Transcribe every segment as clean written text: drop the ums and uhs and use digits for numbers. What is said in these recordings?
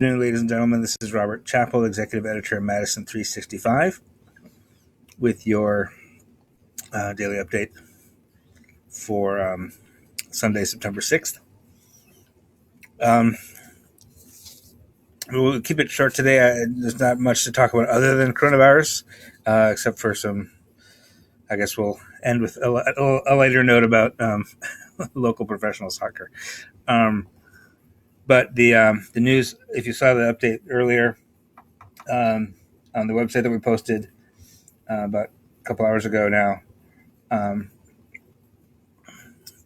Good afternoon, ladies and gentlemen. This is Robert Chappell, executive editor of Madison365, with your daily update for Sunday, September 6th. We'll keep it short today. There's not much to talk about other than coronavirus, except for some. I guess we'll end with a lighter note about local professional soccer. But the news, if you saw the update earlier on the website that we posted about a couple hours ago now,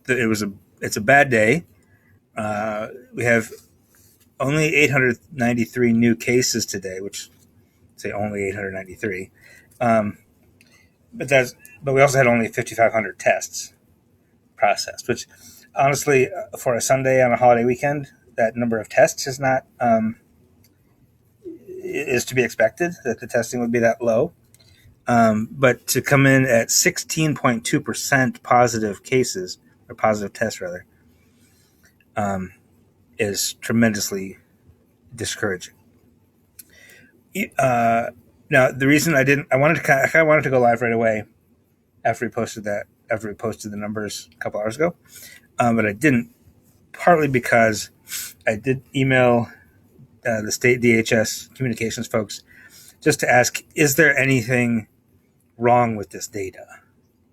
it's a bad day. We have only 893 new cases today, which say only 893. But we also had only 5,500 tests processed, which honestly, for a Sunday on a holiday weekend, that number of tests is not is to be expected, that the testing would be that low. But to come in at 16.2% positive cases, or positive tests rather, is tremendously discouraging. Now, the reason I wanted to go live right away after we posted the numbers a couple hours ago, but I didn't, partly because I did email the state DHS communications folks just to ask, is there anything wrong with this data,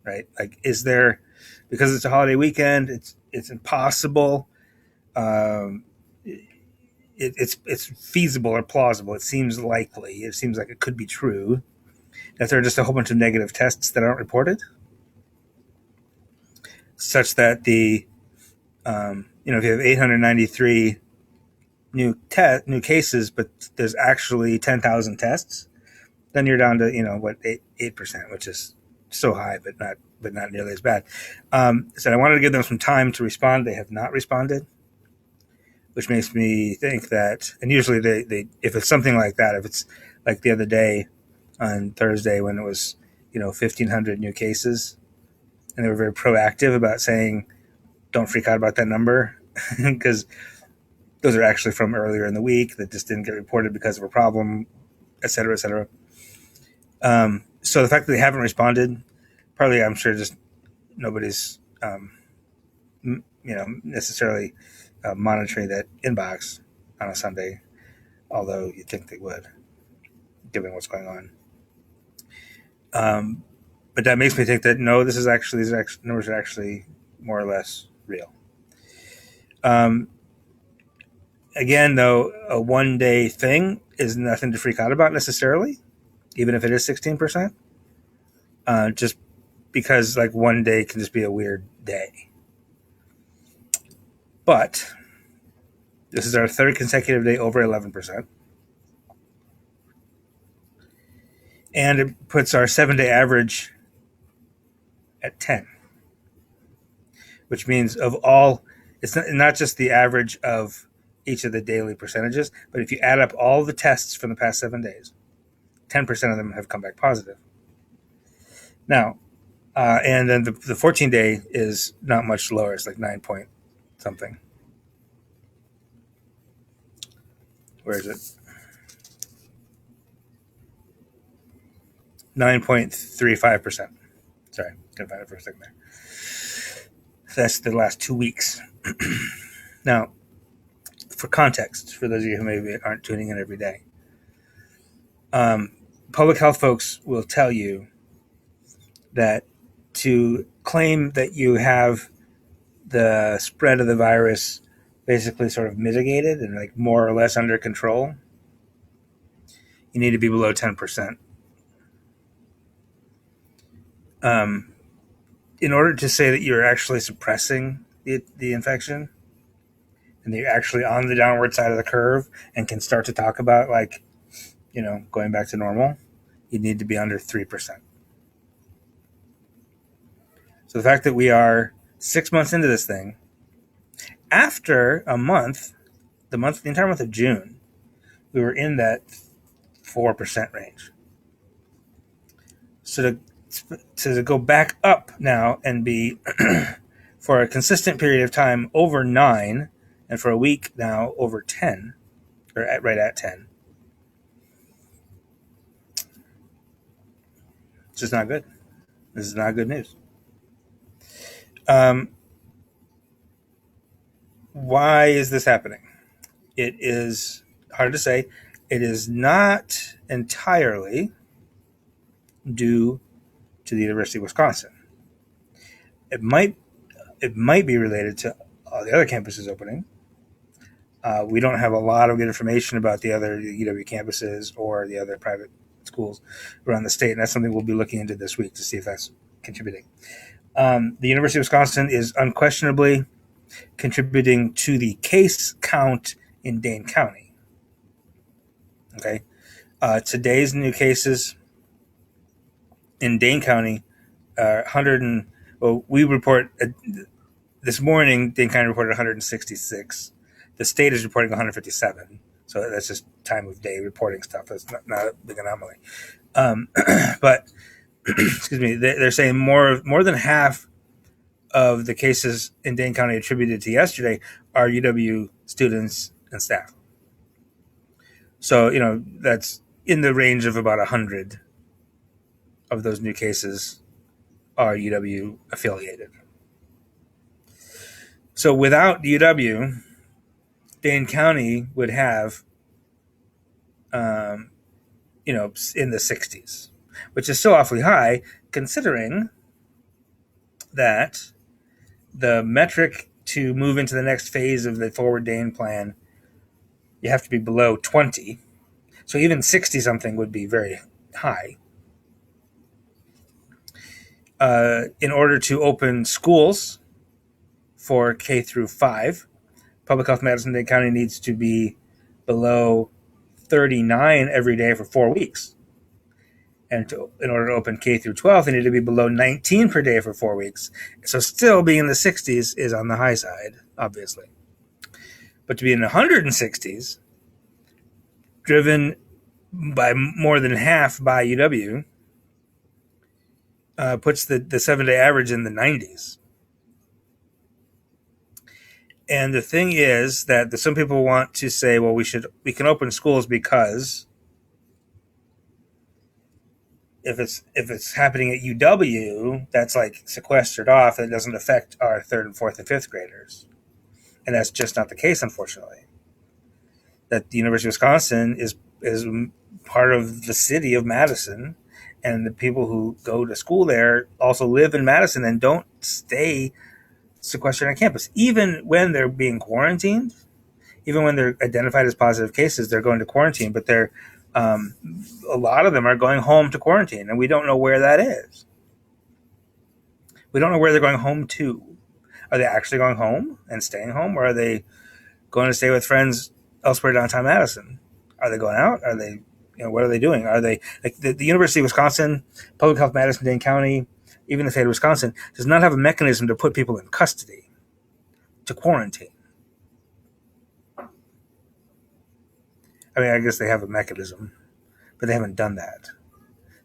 right? Like, is there, because it's a holiday weekend, it's impossible. It's feasible or plausible. It seems likely. It seems like it could be true that there are just a whole bunch of negative tests that aren't reported, such that if you have 893 new cases, but there's actually 10,000 tests, then you're down to 8%, which is so high, but not nearly as bad. So I wanted to give them some time to respond. They have not responded, which makes me think that, and usually they if it's something like that, if it's like the other day on Thursday when it was 1,500 new cases, and they were very proactive about saying, don't freak out about that number, because those are actually from earlier in the week that just didn't get reported because of a problem, et cetera, et cetera. So the fact that they haven't responded, partly I'm sure just nobody's necessarily monitoring that inbox on a Sunday, although you'd think they would, given what's going on. But that makes me think that no, these numbers are actually more or less real. Again, though, a one-day thing is nothing to freak out about necessarily, even if it is 16%. Just because one day can just be a weird day. But this is our third consecutive day over 11%. And it puts our 7-day average at 10, which means of all, it's not just the average of each of the daily percentages, but if you add up all the tests from the past 7 days, 10% of them have come back positive. Now, and then the 14-day is not much lower. It's like 9 point something. Where is it? 9.35%. Sorry, couldn't find it for a second there. That's the last 2 weeks. Now, for context, for those of you who maybe aren't tuning in every day, public health folks will tell you that to claim that you have the spread of the virus basically sort of mitigated and more or less under control, you need to be below 10%. In order to say that you're actually suppressing the infection and that you're actually on the downward side of the curve and can start to talk about going back to normal, you need to be under 3%. So the fact that we are 6 months into this thing, after a month, the entire month of June, we were in that 4% range. So to go back up now and be for a consistent period of time over 9, and for a week now over 10, or right at 10. It's just not good. This is not good news. Why is this happening? It is hard to say. It is not entirely due to the University of Wisconsin. It might be related to all the other campuses opening. We don't have a lot of good information about the other UW campuses or the other private schools around the state, and that's something we'll be looking into this week to see if that's contributing. The University of Wisconsin is unquestionably contributing to the case count in Dane County. Okay, today's new cases in Dane County are 100 and we report this morning. Dane County reported 166. The state is reporting 157. So that's just time of day reporting stuff. That's not a big anomaly. But excuse me, they're saying more than half of the cases in Dane County attributed to yesterday are UW students and staff. So, that's in the range of about 100 of those new cases are UW affiliated. So without UW, Dane County would have, in the 60s, which is still awfully high considering that the metric to move into the next phase of the Forward Dane plan, you have to be below 20. So even 60 something would be very high. In order to open schools for K through 5, Public Health Madison-Dane County needs to be below 39 every day for 4 weeks. And in order to open K through 12, they need to be below 19 per day for 4 weeks. So still being in the 60s is on the high side, obviously. But to be in the 160s, driven by more than half by UW, puts the 7-day average in the 90s. And the thing is that some people want to say, well, we can open schools because if it's happening at UW, that's like sequestered off. It doesn't affect our 3rd and 4th and 5th graders. And that's just not the case, unfortunately. That the University of Wisconsin is part of the city of Madison, and the people who go to school there also live in Madison and don't stay sequestered on campus. Even when they're being quarantined, even when they're identified as positive cases, they're going to quarantine, but they're a lot of them are going home to quarantine, and we don't know where that is. We don't know where they're going home to. Are they actually going home and staying home, or are they going to stay with friends elsewhere downtown Madison? Are they going out? Are they, what are they doing? Are they, like the University of Wisconsin, Public Health Madison-Dane County, even the state of Wisconsin, does not have a mechanism to put people in custody, to quarantine. I mean, I guess they have a mechanism, but they haven't done that.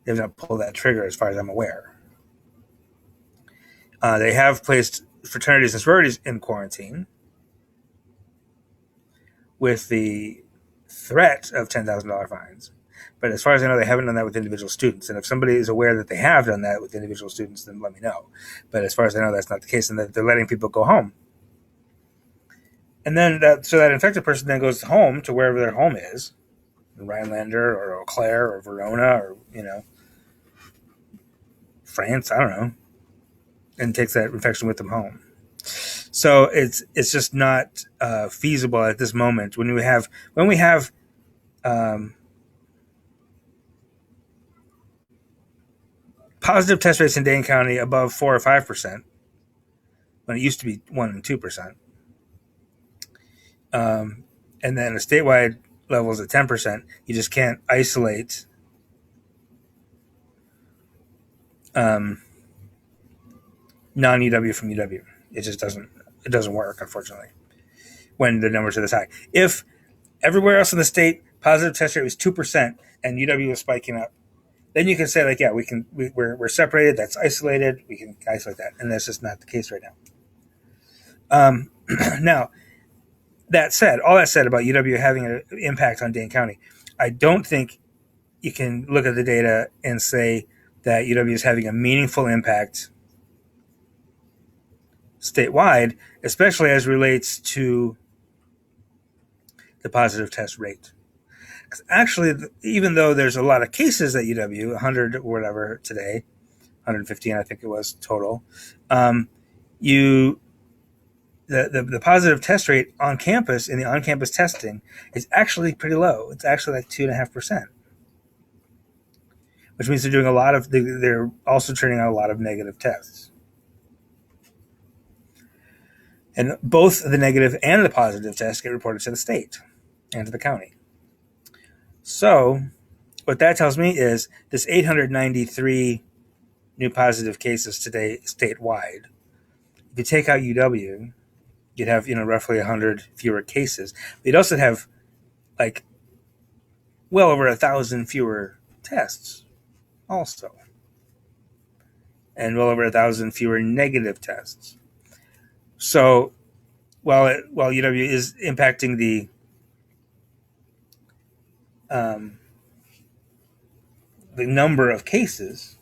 They have not pulled that trigger as far as I'm aware. They have placed fraternities and sororities in quarantine with the threat of $10,000 fines. But as far as I know, they haven't done that with individual students. And if somebody is aware that they have done that with individual students, then let me know. But as far as I know, that's not the case, and that they're letting people go home. And then that infected person then goes home to wherever their home is, Rhinelander or Eau Claire or Verona or, France, I don't know, and takes that infection with them home. So it's just not feasible at this moment when we have positive test rates in Dane County above 4 or 5%, when it used to be 1 and 2%. And then the statewide level is at 10%. You just can't isolate non-UW from UW. It just doesn't work, unfortunately, when the numbers are this high. If everywhere else in the state positive test rate was 2% and UW was spiking up, then you can say, like, yeah, we're separated, that's isolated, we can isolate that. And that's just not the case right now. Now, all that said about UW having an impact on Dane County, I don't think you can look at the data and say that UW is having a meaningful impact statewide, especially as relates to the positive test rate. Because actually, even though there's a lot of cases at UW, 100 or whatever today, 115 I think it was total, you the positive test rate on campus in the on-campus testing is actually pretty low. It's actually like 2.5%, which means they're also turning out a lot of negative tests. And both the negative and the positive tests get reported to the state and to the county. So what that tells me is this 893 new positive cases today statewide. If you take out UW, you'd have roughly 100 fewer cases. But you'd also have like well over 1,000 fewer tests, also, and well over 1,000 fewer negative tests. So while UW is impacting the number of cases,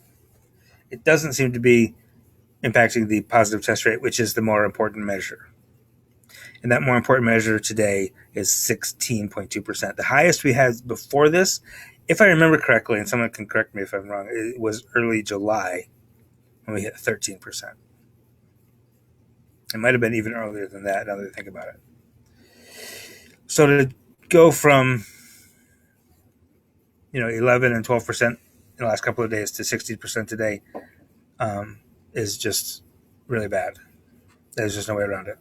it doesn't seem to be impacting the positive test rate, which is the more important measure. And that more important measure today is 16.2%. The highest we had before this, if I remember correctly, and someone can correct me if I'm wrong, it was early July when we hit 13%. It might have been even earlier than that, now that I think about it. So to go from 11 and 12% in the last couple of days to 16% today is just really bad. There's just no way around it.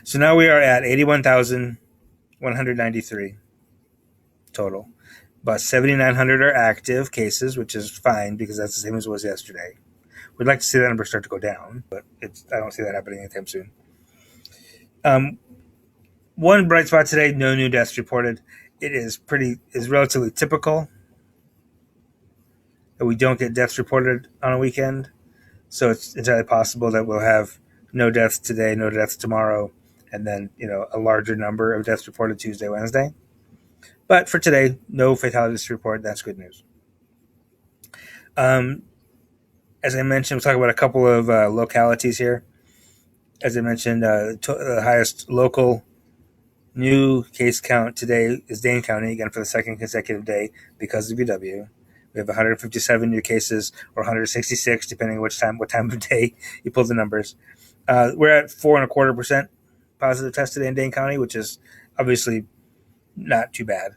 So now we are at 81,193 total. About 7,900 are active cases, which is fine because that's the same as it was yesterday. We'd like to see that number start to go down, but I don't see that happening anytime soon. One bright spot today, no new deaths reported. It is relatively typical that we don't get deaths reported on a weekend. So it's entirely possible that we'll have no deaths today, no deaths tomorrow, and then a larger number of deaths reported Tuesday, Wednesday. But for today, no fatalities to report. That's good news. As I mentioned, we'll talk about a couple of localities here. As I mentioned, the highest local new case count today is Dane County, again for the second consecutive day because of UW. We have 157 new cases, or 166, depending on what time of day you pull the numbers. We're at 4.25% positive test today in Dane County, which is obviously not too bad.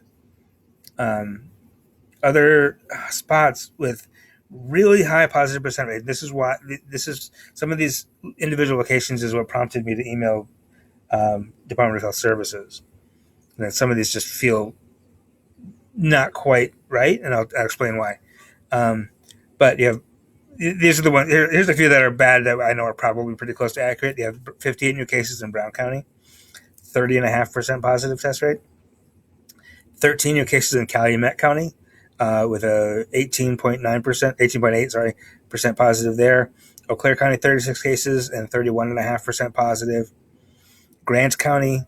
Other spots with really high positive percent rate. This is some of these individual locations is what prompted me to email Department of Health Services. And then some of these just feel not quite right, and I'll explain why. But these are the ones. Here's a few that are bad that I know are probably pretty close to accurate. You have 58 new cases in Brown County, 30.5% positive test rate. 13 new cases in Calumet County, with a 18.8% positive there. Eau Claire County, 36 cases and 31.5% positive. Grant County,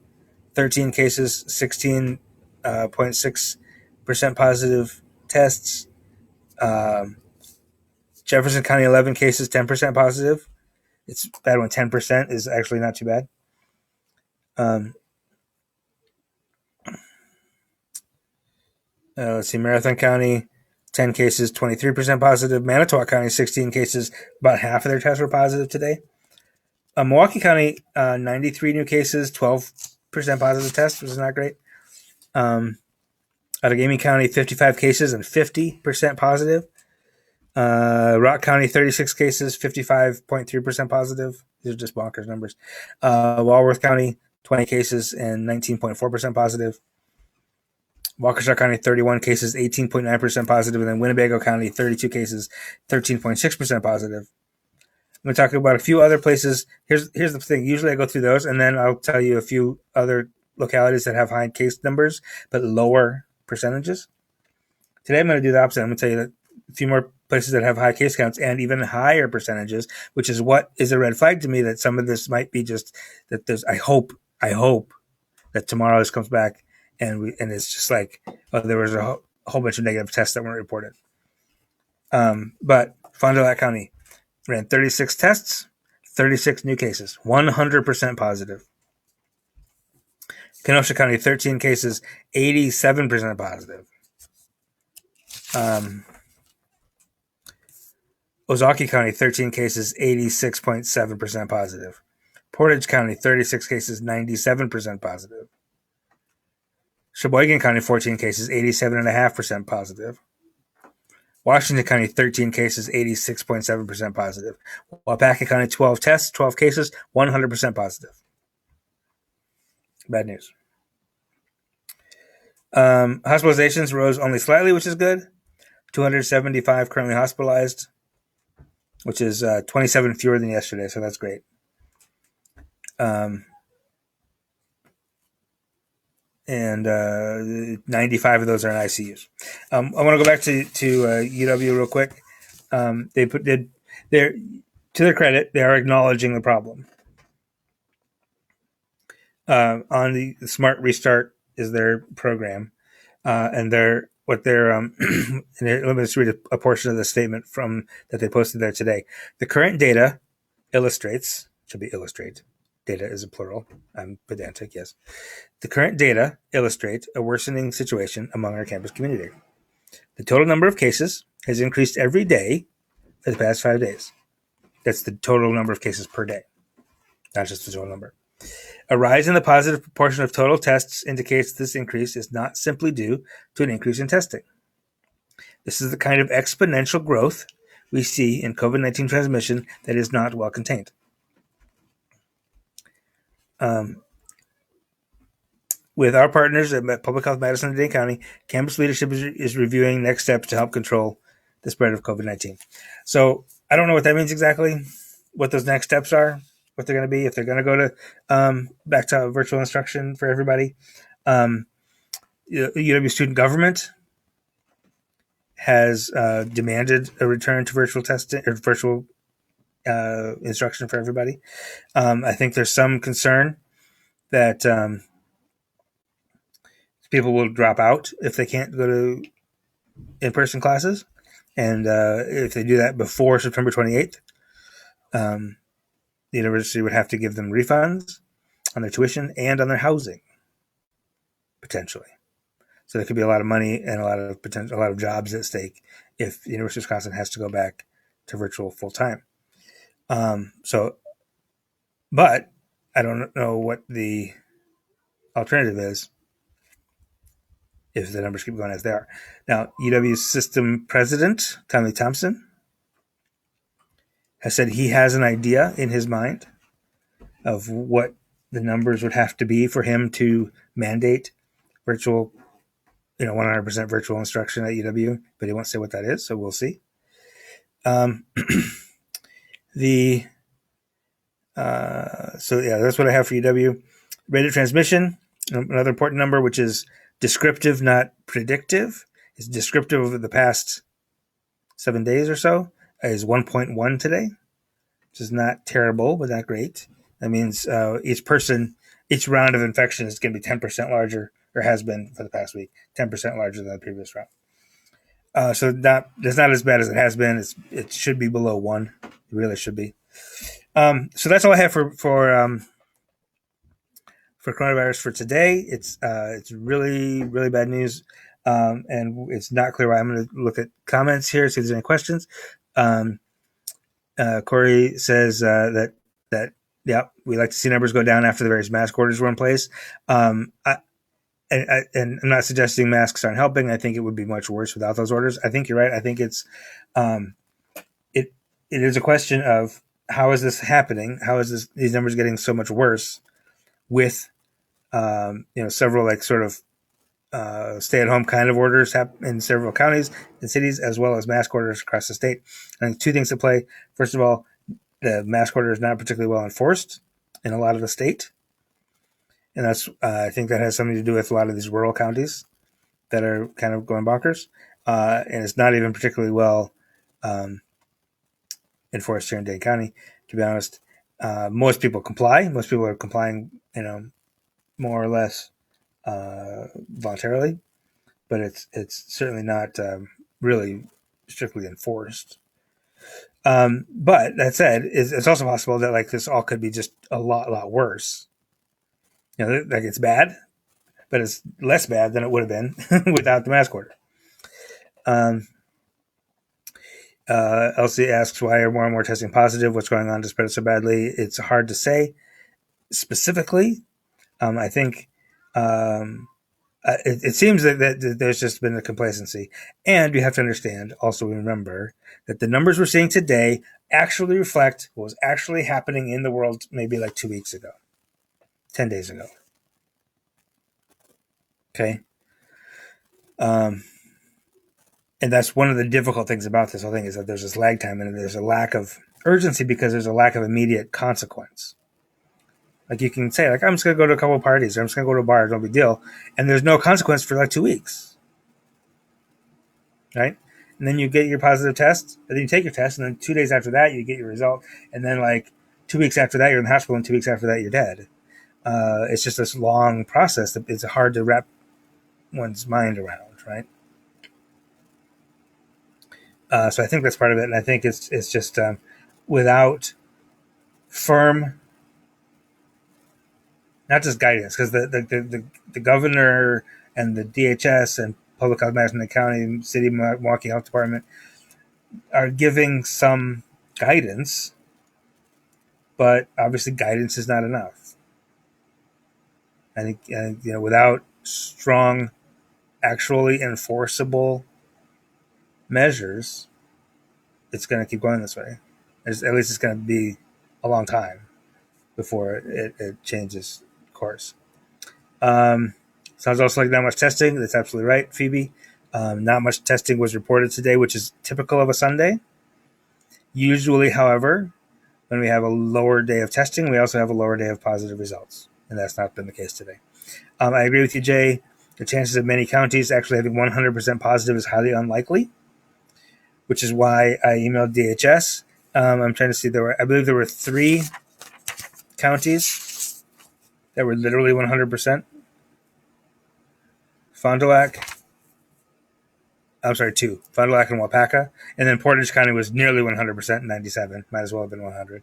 13 cases, 16.6% positive tests. Jefferson County, 11 cases, 10% positive. It's bad when 10% is actually not too bad. Let's see, Marathon County, 10 cases, 23% positive. Manitowoc County, 16 cases, about half of their tests were positive today. Milwaukee County, 93 new cases, 12% positive tests, which is not great. Outagamie County, 55 cases and 50% positive. Rock County, 36 cases, 55.3% positive. These are just bonkers numbers. Walworth County, 20 cases and 19.4% positive. Waukesha County, 31 cases, 18.9% positive. And then Winnebago County, 32 cases, 13.6% positive. I'm going to talk about a few other places. Here's the thing. Usually I go through those, and then I'll tell you a few other localities that have high case numbers but lower percentages. Today I'm going to do the opposite. I'm going to tell you that a few more places that have high case counts and even higher percentages, which is what is a red flag to me that some of this might be just that there's, I hope that tomorrow this comes back and it's just like, oh, there was a whole bunch of negative tests that weren't reported. But Fond du Lac County ran 36 tests, 36 new cases, 100% positive. Kenosha County, 13 cases, 87% positive. Ozaukee County, 13 cases, 86.7% positive. Portage County, 36 cases, 97% positive. Sheboygan County, 14 cases, 87.5% positive. Washington County, 13 cases, 86.7% positive. Waupaca County, 12 tests, 12 cases, 100% positive. Bad news. Hospitalizations rose only slightly, which is good. 275 currently hospitalized, which is 27 fewer than yesterday, so that's great. And 95 of those are in ICUs. I want to go back to UW real quick. To their credit, they are acknowledging the problem. On the Smart Restart is their program, and let me just read a portion of the statement from that they posted there today. The current data illustrates, should be illustrate. Data is a plural. I'm pedantic, yes. The current data illustrate a worsening situation among our campus community. The total number of cases has increased every day for the past 5 days. That's the total number of cases per day, not just the total number. A rise in the positive proportion of total tests indicates this increase is not simply due to an increase in testing. This is the kind of exponential growth we see in COVID-19 transmission that is not well contained. With our partners at Public Health Madison and Dane County, campus leadership is reviewing next steps to help control the spread of COVID-19. So I don't know what that means exactly, what those next steps are, what they're going to be, if they're going to go to back to virtual instruction for everybody. UW student government has demanded a return to virtual testing or virtual instruction for everybody. I think there's some concern that people will drop out if they can't go to in-person classes. And if they do that before September 28th, the university would have to give them refunds on their tuition and on their housing, potentially. So there could be a lot of money and a lot of jobs at stake if the University of Wisconsin has to go back to virtual full time. But I don't know what the alternative is if the numbers keep going as they are. Now, UW's system president, Tommy Thompson, has said he has an idea in his mind of what the numbers would have to be for him to mandate virtual, 100% virtual instruction at UW, but he won't say what that is, so we'll see. That's what I have for UW. Rate of transmission, another important number, which is descriptive, not predictive, is descriptive over the past 7 days or so, is 1.1 today, which is not terrible, but not great. That means each round of infection is going to be 10% larger, or has been for the past week, 10% larger than the previous round. So it's not as bad as it has been. It should be below 1. It really should be. So that's all I have for coronavirus for today. It's really, really bad news. And it's not clear why. I'm going to look at comments here, see if there's any questions. Corey says that we like to see numbers go down after the various mask orders were in place. And I'm not suggesting masks aren't helping. I think it would be much worse without those orders. I think you're right. I think it's it is a question of how is this happening? How is these numbers getting so much worse with several stay-at-home kind of orders in several counties and cities, as well as mask orders across the state. I think two things at play. First of all, the mask order is not particularly well enforced in a lot of the state. And that's I think that has something to do with a lot of these rural counties that are kind of going bonkers. And it's not even particularly well enforced here in Dane County, to be honest. Most people comply. Most people are complying, more or less voluntarily, but it's certainly not really strictly enforced. But that said, it's also possible that like this all could be just a lot worse. Like it's bad, but it's less bad than it would have been without the mask order. Um, Elsie asks, why are more and more testing positive? What's going on to spread it so badly? It's hard to say specifically. I think it seems that there's just been a complacency. And you have to understand, also remember, that the numbers we're seeing today actually reflect what was actually happening in the world maybe like 2 weeks ago, 10 days ago. Okay? And that's one of the difficult things about this whole thing is that there's this lag time and there's a lack of urgency because there's a lack of immediate consequence. Like you can say, like, I'm just going to go to a couple of parties or I'm just going to go to a bar, no big deal. And there's no consequence for like 2 weeks. Right? And then you get your positive test, and then you take your test, and then 2 days after that, you get your result. And then like 2 weeks after that, you're in the hospital, and 2 weeks after that, you're dead. It's just this long process that it's hard to wrap one's mind around, right? So I think that's part of it, and I think it's just without firm, not just guidance, because the governor and the DHS and Public Health Management County, City Milwaukee Health Department are giving some guidance, but obviously guidance is not enough. I think without strong, actually enforceable measures, it's going to keep going this way. At least it's going to be a long time before it changes course. Sounds also like not much testing. That's absolutely right, Phoebe. Not much testing was reported today, which is typical of a Sunday. Usually, however, when we have a lower day of testing, we also have a lower day of positive results. And that's not been the case today. I agree with you, Jay. The chances of many counties actually having 100% positive is highly unlikely, which is why I emailed DHS. I'm trying to see, I believe there were 3 counties that were literally 100%. Fond du Lac, I'm sorry, 2. Fond du Lac and Wapaka. And then Portage County was nearly 100%, 97. Might as well have been 100.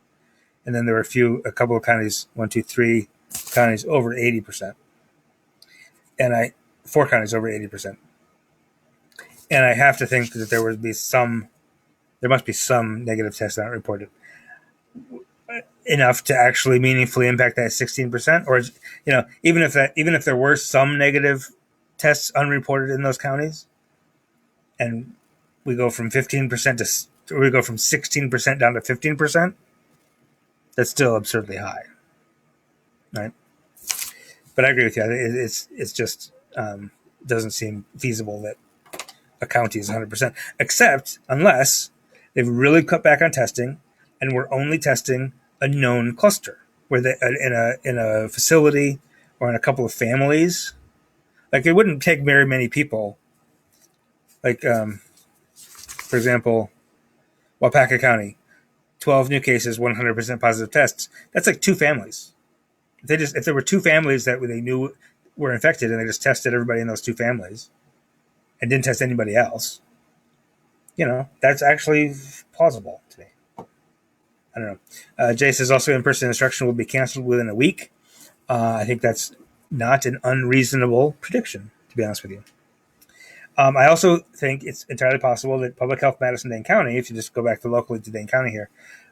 And then there were a couple of counties, 1, 2, 3 counties over 80%. And 4 counties over 80%. And I have to think that there must be some negative tests not reported. Enough to actually meaningfully impact that 16%, or even if there were some negative tests unreported in those counties, and we go from 15% we go from 16% down to 15%, that's still absurdly high, right? But I agree with you. It's just doesn't seem feasible that a county is 100%, except unless they've really cut back on testing and we're only testing a known cluster, where they in a facility or in a couple of families. Like it wouldn't take very many people. Like for example, Wapaka County, 12 new cases, 100% positive tests. That's like 2 families. If there were 2 families that they knew were infected and they just tested everybody in those 2 families and didn't test anybody else, that's actually plausible to me. I don't know. Jay says also in-person instruction will be canceled within a week. I think that's not an unreasonable prediction, to be honest with you. I also think it's entirely possible that Public Health Madison-Dane County, if you just go back to locally to Dane County here,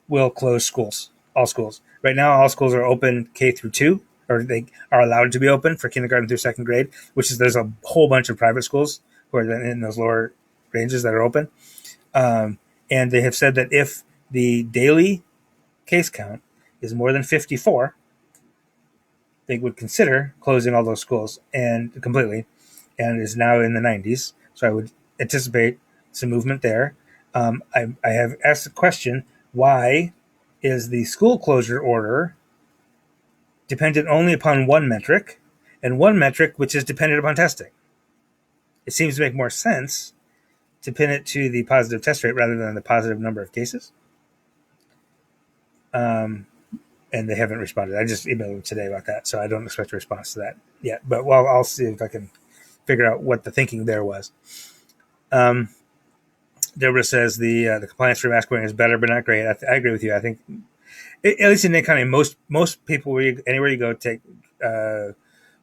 will close schools, all schools. Right now, all schools are open K through 2, or they are allowed to be open for kindergarten through 2nd grade, which is there's a whole bunch of private schools who are in those lower ranges that are open. And they have said that if the daily case count is more than 54, they would consider closing all those schools and completely, and is now in the 90s. So I would anticipate some movement there. I have asked the question, why is the school closure order dependent only upon one metric, and one metric which is dependent upon testing? It seems to make more sense to pin it to the positive test rate rather than the positive number of cases. and they haven't responded. I just emailed them today about that, so I don't expect a response to that yet. But well, I'll see if I can figure out what the thinking there was. Deborah says the compliance for mask wearing is better, but not great. I agree with you. I think at least in Nick County, most people anywhere you go take wear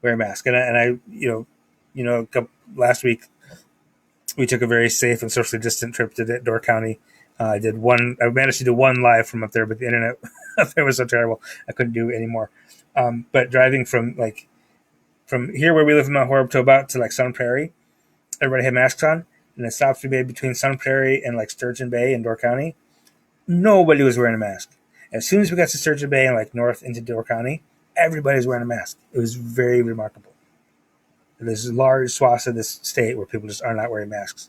a mask. And I last week we took a very safe and socially distant trip to Door County. I managed to do one live from up there, but the internet up there was so terrible I couldn't do any more. But driving from here where we live in Mount Horeb to about to like Sun Prairie, everybody had masks on, and the stops we made between Sun Prairie and like Sturgeon Bay in Door County, nobody was wearing a mask. As soon as we got to Sturgeon Bay and like north into Door County, everybody's wearing a mask. It was very remarkable. There's large swaths of this state where people just are not wearing masks.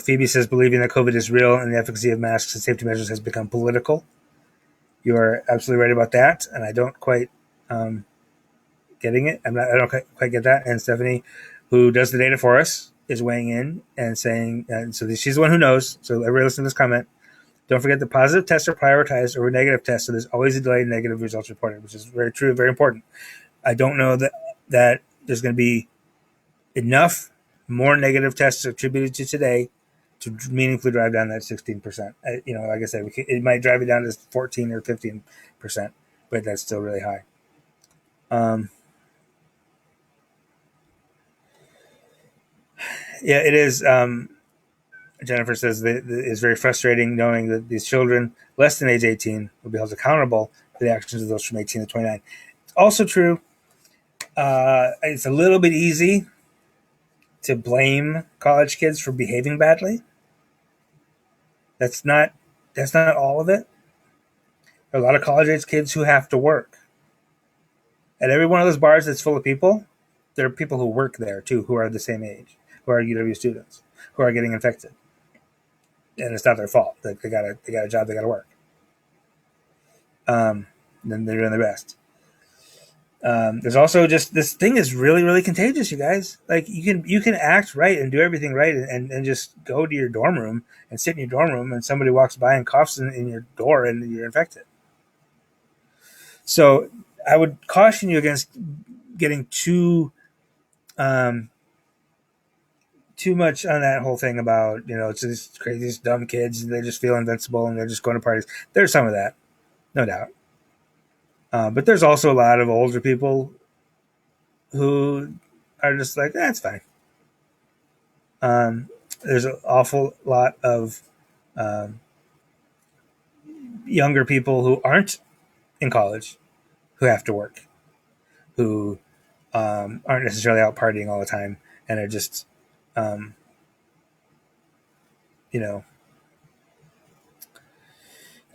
Phoebe says believing that COVID is real and the efficacy of masks and safety measures has become political. You are absolutely right about that, and I don't quite getting it. I don't quite get that. And Stephanie, who does the data for us, is weighing in and saying, and so she's the one who knows. So everybody listen to this comment. Don't forget that positive tests are prioritized over negative tests, so there's always a delay in negative results reported, which is very true, very important. I don't know that there's going to be enough more negative tests attributed to today to meaningfully drive down that 16%. Like I said, it might drive it down to 14 or 15%, but that's still really high. Yeah, it is. Jennifer says that it's very frustrating knowing that these children less than age 18 will be held accountable for the actions of those from 18 to 29. It's also true. It's a little bit easy to blame college kids for behaving badly. That's not all of it. There are a lot of college age kids who have to work. At every one of those bars that's full of people, there are people who work there too, who are the same age, who are UW students, who are getting infected. And it's not their fault. They got a job, they got to work. Then they're doing their best. There's also just this thing is really, really contagious, you guys. Like you can act right and do everything right and just go to your dorm room and sit in your dorm room and somebody walks by and coughs in your door and you're infected. So I would caution you against getting too much on that whole thing about, it's these crazy, these dumb kids, and they just feel invincible and they're just going to parties. There's some of that, no doubt. But there's also a lot of older people who are just like, it's fine. There's an awful lot of younger people who aren't in college who have to work, who aren't necessarily out partying all the time and are just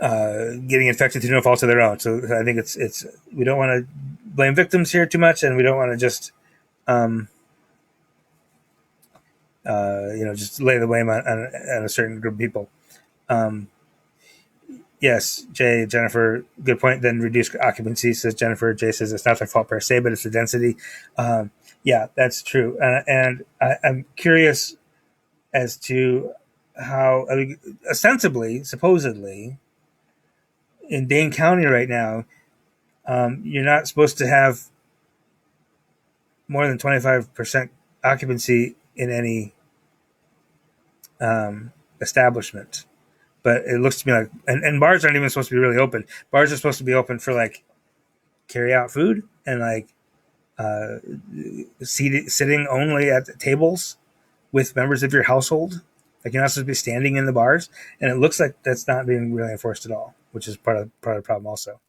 getting infected through no fault of their own. So I think it's we don't want to blame victims here too much, and we don't want to just just lay the blame on a certain group of people. Yes, Jennifer, good point. Then reduce occupancy, says Jennifer. Jay says it's not their fault per se, but it's the density. Yeah, that's true. And I'm curious as to how, ostensibly, supposedly, in Dane County right now, you're not supposed to have more than 25% occupancy in any establishment. But it looks to me like, and bars aren't even supposed to be really open. Bars are supposed to be open for like carry out food and like sitting only at the tables with members of your household. Like you're not supposed to be standing in the bars, and it looks like that's not being really enforced at all, which is part of the problem also.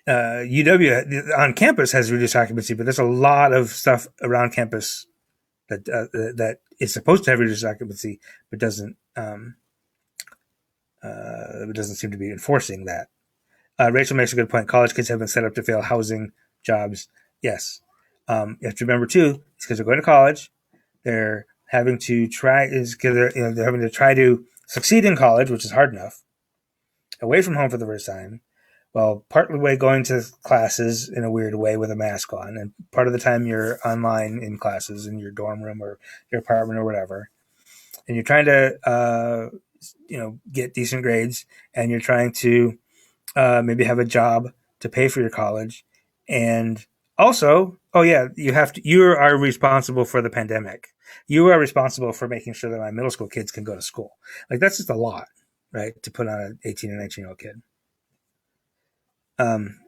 UW on campus has reduced occupancy, but there's a lot of stuff around campus that is supposed to have reduced occupancy, but doesn't seem to be enforcing that. Rachel makes a good point. College kids have been set up to fail housing, jobs. Yes. You have to remember too, it's because they're going to college. They're having to try they're having to try to succeed in college, which is hard enough, away from home for the first time, Well, part of the way going to classes in a weird way with a mask on, and part of the time you're online in classes in your dorm room or your apartment or whatever, and you're trying to get decent grades, and you're trying to maybe have a job to pay for your college, and also, oh yeah, you are responsible for the pandemic. You are responsible for making sure that my middle school kids can go to school. Like, that's just a lot, right? To put on an 18 or 19-year-old kid. Um,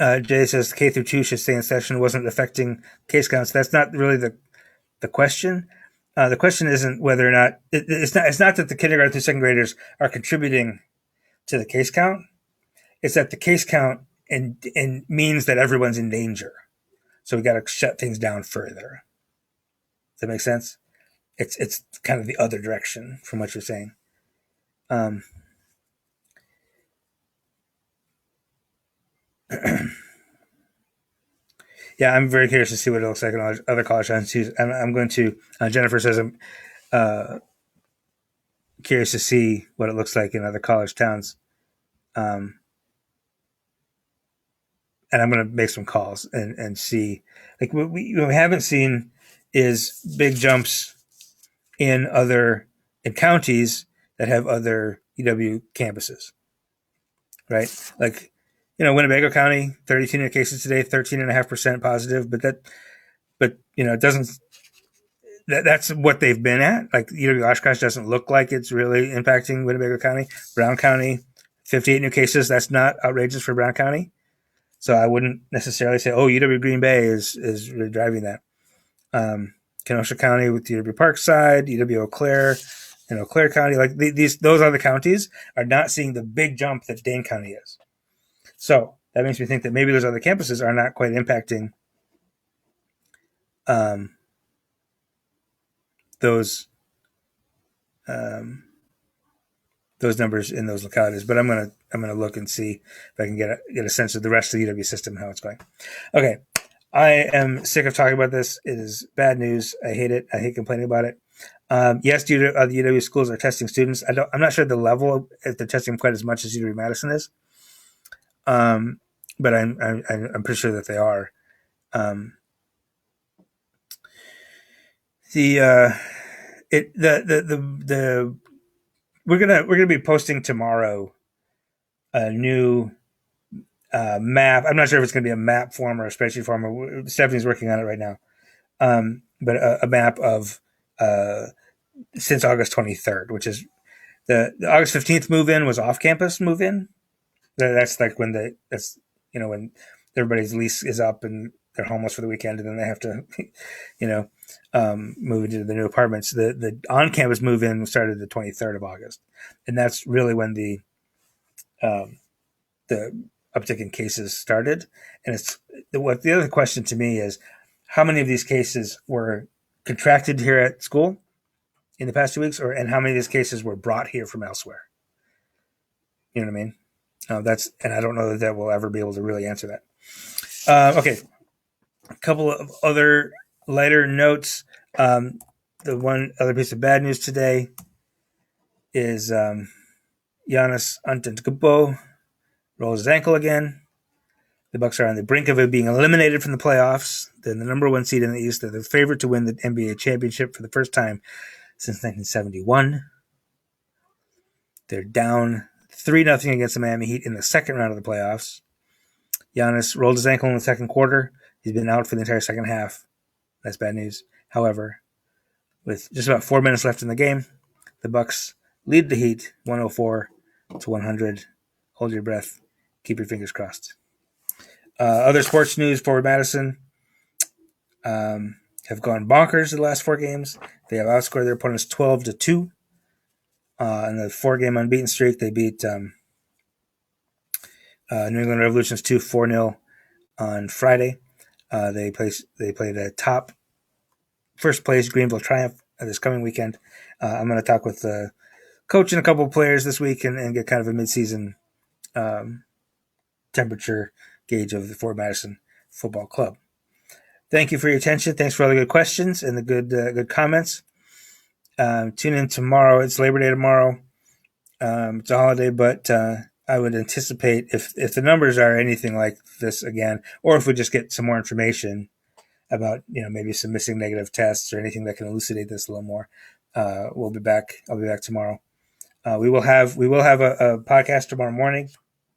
Jay says K through 2 should stay in session, wasn't affecting case counts. That's not really the question. The question isn't whether or not it's not that the kindergarten through second graders are contributing to the case count. It's that the case count and means that everyone's in danger. So we got to shut things down further. Does that make sense? It's kind of the other direction from what you're saying. Yeah, I'm very curious to see what it looks like in other college towns. I'm going to. Jennifer says I'm curious to see what it looks like in other college towns, and I'm going to make some calls and see. Like, what we haven't seen is big jumps in counties that have other UW campuses, right? Like, Winnebago County, 32 new cases today, 13.5% positive, but it doesn't. That's what they've been at. Like, UW Oshkosh doesn't look like it's really impacting Winnebago County. Brown County, 58 new cases. That's not outrageous for Brown County. So I wouldn't necessarily say, oh, UW Green Bay is really driving that. Kenosha County with UW Parkside, UW Eau Claire, and Eau Claire County, like those other counties are not seeing the big jump that Dane County is. So that makes me think that maybe those other campuses are not quite impacting those numbers in those localities. But I'm gonna look and see if I can get a sense of the rest of the UW system, how it's going. Okay, I am sick of talking about this. It is bad news. I hate it. I hate complaining about it. Yes, the UW schools are testing students. I'm not sure the level if they're testing quite as much as UW Madison is, but I'm pretty sure that they are. We're gonna be posting tomorrow a new map. I'm not sure if it's gonna be a map form or a spreadsheet form. Stephanie's working on it right now, but a map of since August 23rd, which is the August 15th move-in was off-campus move-in. That's like when when everybody's lease is up and they're homeless for the weekend, and then they have to, move into the new apartments. The on-campus move-in started the 23rd of August, and that's really when the uptick in cases started. And the other question to me is, how many of these cases were contracted here at school in the past 2 weeks, and how many of these cases were brought here from elsewhere? You know what I mean? And I don't know that we'll ever be able to really answer that. Okay, a couple of other lighter notes. The one other piece of bad news today is Giannis Antetokounmpo rolls his ankle again. The Bucks are on the brink of it being eliminated from the playoffs. They're the number one seed in the East. They're the favorite to win the NBA championship for the first time since 1971. They're down 3-0 against the Miami Heat in the second round of the playoffs. Giannis rolled his ankle in the second quarter. He's been out for the entire second half. That's bad news. However, with just about 4 minutes left in the game, the Bucks lead the Heat 104-100. Hold your breath. Keep your fingers crossed. Other sports news: Forward Madison have gone bonkers the last 4 games. They have outscored their opponents 12-2. In the 4-game unbeaten streak, they beat New England Revolution's 4-0 on Friday. They played a top first place Greenville Triumph this coming weekend. I'm going to talk with the coach and a couple of players this week and get kind of a midseason temperature gauge of the Fort Madison Football Club. Thank you for your attention. Thanks for all the good questions and the good comments. Tune in tomorrow. It's Labor Day tomorrow. It's a holiday, but I would anticipate if the numbers are anything like this again, or if we just get some more information about maybe some missing negative tests or anything that can elucidate this a little more, we'll be back. I'll be back tomorrow. We will have a podcast tomorrow morning,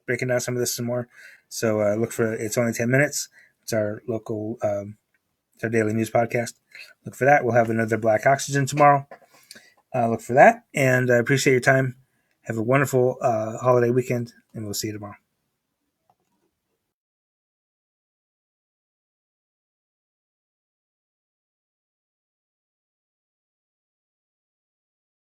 breaking down some of this some more. So look for it's only 10 minutes. It's our local, it's our daily news podcast. Look for that. We'll have another Black Oxygen tomorrow. Look for that, and I appreciate your time. Have a wonderful holiday weekend, and we'll see you tomorrow.